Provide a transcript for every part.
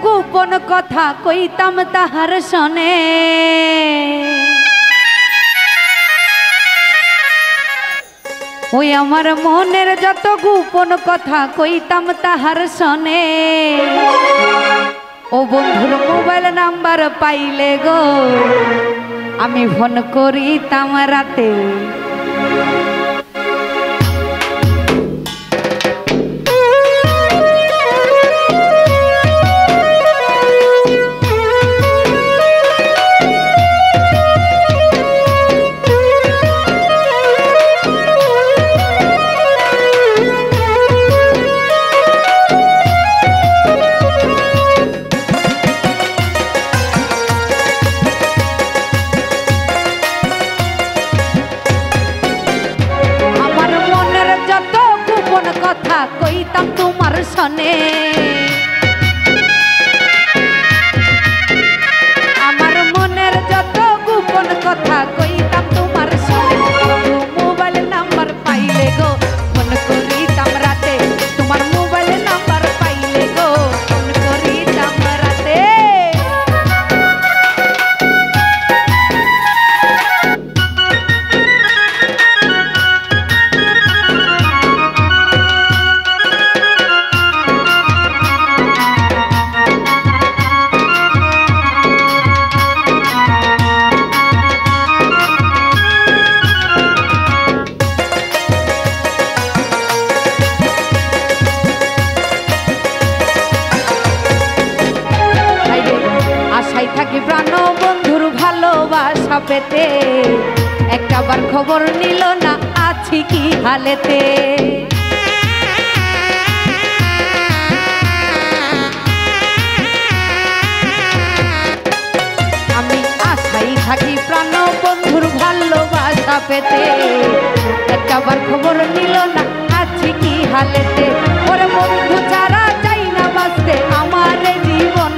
গোপন কথা কইতাম তাহার শনে, ওই আমার মনের যত গোপন কথা কইতাম তাহার শনে। ও বন্ধুর মোবাইল নাম্বার পাইলে গো আমি ফোন করিতাম রাতে। কথা কইতাম তোমার শনে, আমার মনের যত গোপন কথা কইতাম তোমার শনে। মোবাইল নাম্বার পাইলে গো ফোন করিতাম রাতে, তোমার মোবাইল নাম্বার পাইলে গো ফোন করিতাম রাতে। আশায় থাকি প্রাণ বন্ধুর ভালোবাসা পেতে, একটাবার খবর নিল না আছি কি হালেতে। আমি আশায় থাকি প্রাণ বন্ধুর ভালোবাসা পেতে, একটাবার খবর নিল না আছি কি হালেতে। ওরে বন্ধু ছাড়া চাই না বাঁচতে আমার জীবন,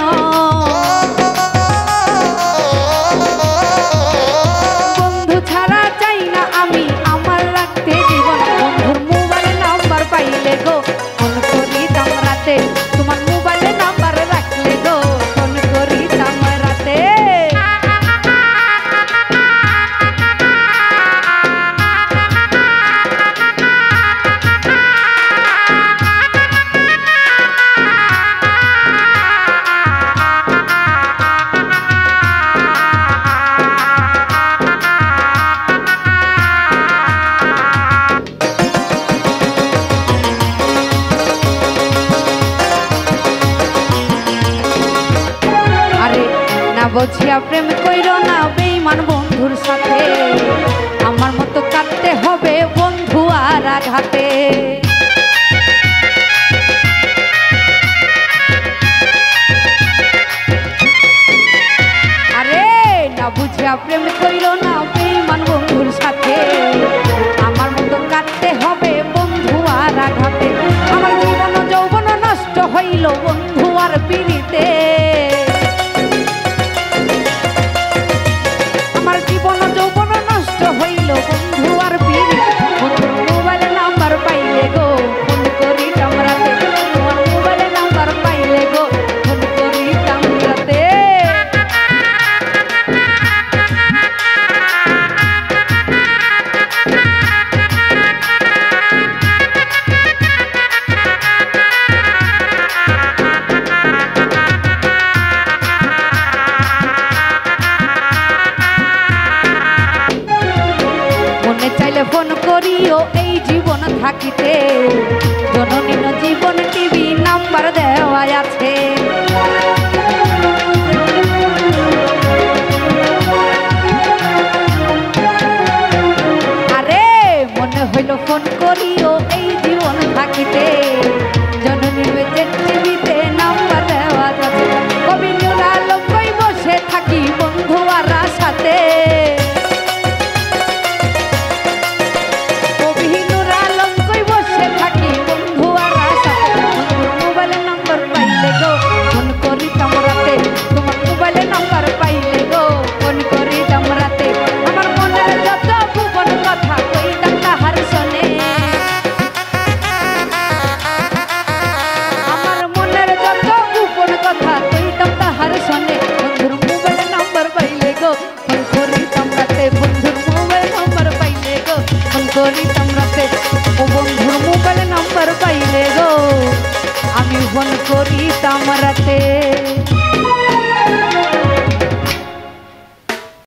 বন্ধু ছাড়া চাই না আমি আমার রাখতে জীবন। বন্ধুর মোবাইল নাম্বার পাইলে গো ফোন করিতাম রাতে, তোমার মোবাইল নাম্বার রাখলে গো ফোন করিতাম রাতে। বুঝিয়া প্রেম কইর না বেঈমান বন্ধুর সাথে, আমার মতো কাটতে হবে বন্ধু আর আঘাতে। আরে না বুঝিয়া প্রেম কইর না বেঈমান বন্ধুর সাথে, আমার মতো কাটতে হবে বন্ধু আর আঘাতে। আমার জীবন যৌবন নষ্ট হইল বন্ধু আর পিড়িতে, জীবন যৌবন নষ্ট হইল বন্ধু আর পিড়িতে। বন্ধুর মোবাইল নাম্বার পাইলে গো ফোন করিতাম রাতে, তোমার মোবাইল নাম্বার পাইলে গো ফোন করিতাম রাতে। ফোন করিও এই জীবন থাকিতে, জননীন জীবন টিভি নাম্বার দেওয়া আছে। আরে মনে হইল ফোন করিও এই জীবন থাকিতে, জননীন টিভিতে নাম্বার দেওয়া আছে। কবি নুর আলম কই বসে থাকি বন্ধু আর সাথে, লিখছে ও বন্ধুর মোবাইল নাম্বার পাইলে গো আমি ফোন করিতাম রাতে।